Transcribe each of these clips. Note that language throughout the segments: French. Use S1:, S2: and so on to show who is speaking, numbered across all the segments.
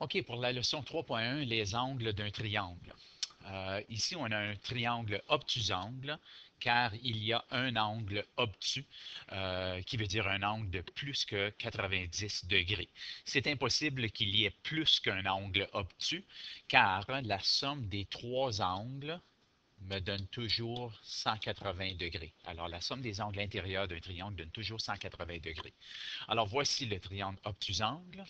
S1: OK, pour la leçon 3.1, les angles d'un triangle. Ici, on a un triangle obtusangle, car il y a un angle obtus, qui veut dire un angle de plus que 90 degrés. C'est impossible qu'il y ait plus qu'un angle obtus, car la somme des trois angles me donne toujours 180 degrés. Alors, la somme des angles intérieurs d'un triangle donne toujours 180 degrés. Alors, voici le triangle obtusangle.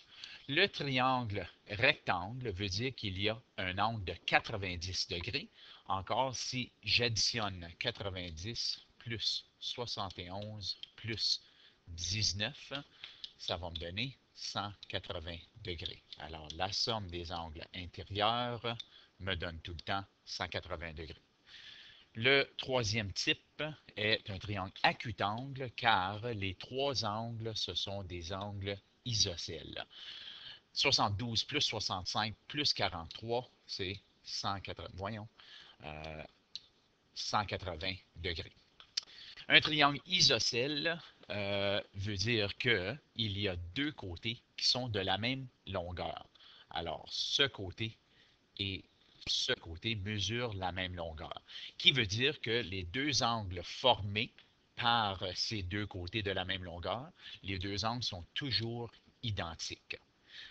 S1: Le triangle rectangle veut dire qu'il y a un angle de 90 degrés. Encore, si j'additionne 90 plus 71 plus 19, ça va me donner 180 degrés. Alors, la somme des angles intérieurs me donne tout le temps 180 degrés. Le troisième type est un triangle acutangle, car les trois angles, ce sont des angles isocèles. 72 plus 65 plus 43, c'est 180, voyons, 180 degrés. Un triangle isocèle veut dire qu'il y a deux côtés qui sont de la même longueur. Alors, ce côté et ce côté mesurent la même longueur, qui veut dire que les deux angles formés par ces deux côtés de la même longueur, les deux angles sont toujours identiques.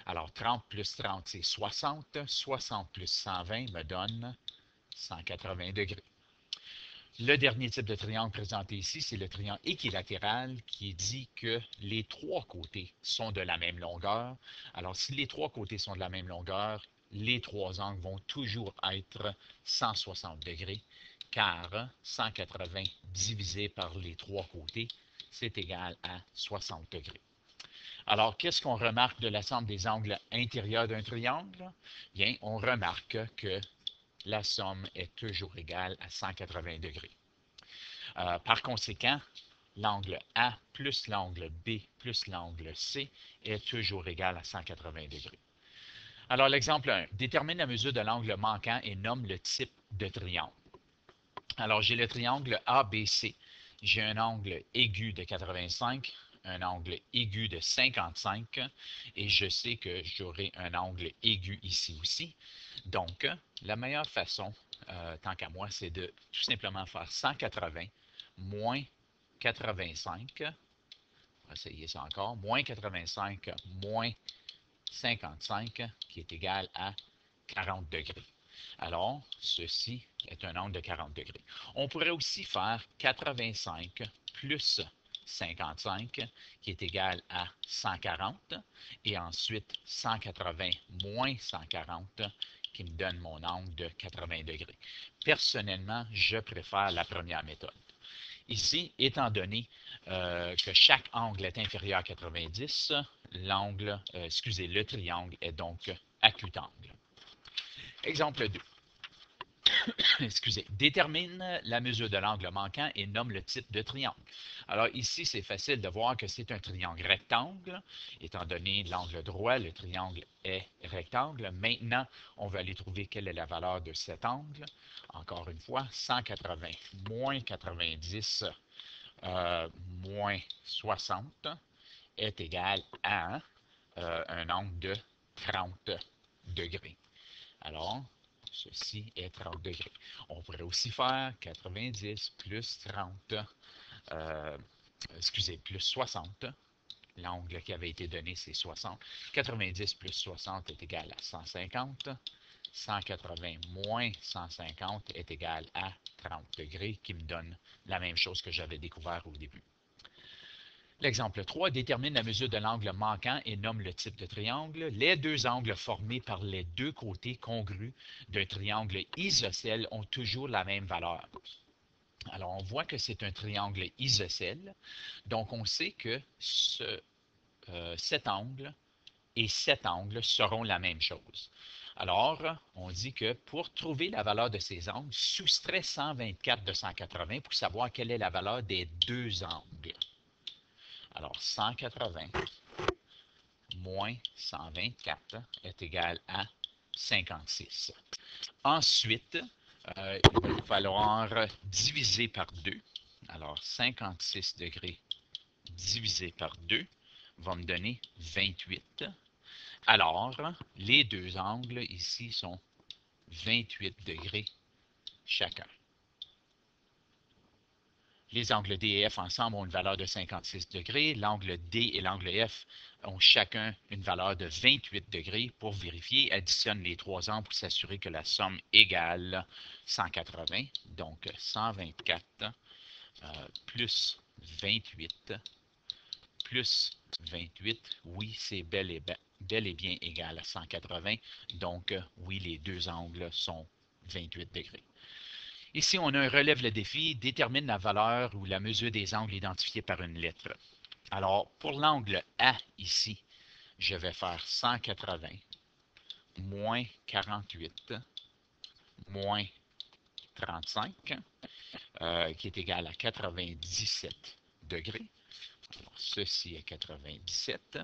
S1: Alors, 30 plus 30, c'est 60. 60 plus 120 me donne 180 degrés. Le dernier type de triangle présenté ici, c'est le triangle équilatéral qui dit que les trois côtés sont de la même longueur. Alors, si les trois côtés sont de la même longueur, les trois angles vont toujours être 160 degrés, car 180 divisé par les trois côtés, c'est égal à 60 degrés. Alors, qu'est-ce qu'on remarque de la somme des angles intérieurs d'un triangle? Bien, on remarque que la somme est toujours égale à 180 degrés. Par conséquent, l'angle A plus l'angle B plus l'angle C est toujours égal à 180 degrés. Alors, l'exemple 1. Détermine la mesure de l'angle manquant et nomme le type de triangle. Alors, j'ai le triangle ABC. J'ai un angle aigu de 85, un angle aigu de 55, et je sais que j'aurai un angle aigu ici aussi. Donc, la meilleure façon, tant qu'à moi, c'est de tout simplement faire 180 moins 85, on va essayer ça encore, moins 85 moins 55, qui est égal à 40 degrés. Alors, ceci est un angle de 40 degrés. On pourrait aussi faire 85 plus 55, qui est égal à 140, et ensuite 180 moins 140, qui me donne mon angle de 80 degrés. Personnellement, je préfère la première méthode. Ici, étant donné que chaque angle est inférieur à 90, le triangle est donc acutangle. Exemple 2. Excusez. Détermine la mesure de l'angle manquant et nomme le type de triangle. Alors ici, c'est facile de voir que c'est un triangle rectangle. Étant donné l'angle droit, le triangle est rectangle. Maintenant, on va aller trouver quelle est la valeur de cet angle. Encore une fois, 180 moins 90 moins 60 est égal à un angle de 30 degrés. Alors, ceci est 30 degrés. On pourrait aussi faire 90 plus 30, plus 60. L'angle qui avait été donné, c'est 60. 90 plus 60 est égal à 150. 180 moins 150 est égal à 30 degrés, qui me donne la même chose que j'avais découvert au début. L'exemple 3, détermine la mesure de l'angle manquant et nomme le type de triangle. Les deux angles formés par les deux côtés congrus d'un triangle isocèle ont toujours la même valeur. Alors, on voit que c'est un triangle isocèle, donc on sait que cet angle et cet angle seront la même chose. Alors, on dit que pour trouver la valeur de ces angles, soustrait 124 de 180 pour savoir quelle est la valeur des deux angles. Alors, 180 moins 124 est égal à 56. Ensuite, il va nous falloir diviser par 2. Alors, 56 degrés divisé par 2 va me donner 28. Alors, les deux angles ici sont 28 degrés chacun. Les angles D et F ensemble ont une valeur de 56 degrés. L'angle D et l'angle F ont chacun une valeur de 28 degrés. Pour vérifier, additionne les trois angles pour s'assurer que la somme égale 180. Donc 124 plus 28 plus 28. Oui, c'est bel et bien égal à 180. Donc oui, les deux angles sont 28 degrés. Ici, on a un relève le défi, détermine la valeur ou la mesure des angles identifiés par une lettre. Alors, pour l'angle A ici, je vais faire 180 moins 48 moins 35, qui est égal à 97 degrés. Alors, ceci est 97.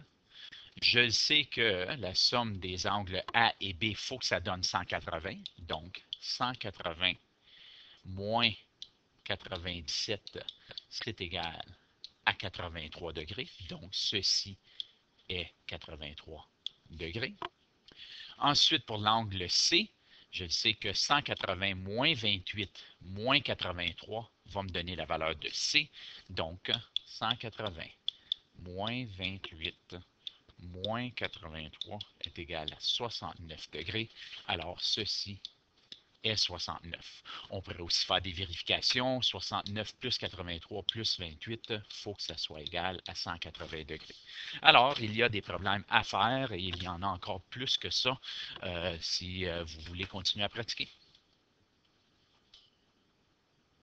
S1: Je sais que la somme des angles A et B, il faut que ça donne 180. Donc, 180 moins 97, c'est égal à 83 degrés. Donc, ceci est 83 degrés. Ensuite, pour l'angle C, je sais que 180 moins 28 moins 83 va me donner la valeur de C. Donc, 180 moins 28 moins 83 est égal à 69 degrés. Alors, ceci est 69. On pourrait aussi faire des vérifications. 69 plus 83 plus 28, il faut que ça soit égal à 180 degrés. Alors, il y a des problèmes à faire et il y en a encore plus que ça si vous voulez continuer à pratiquer.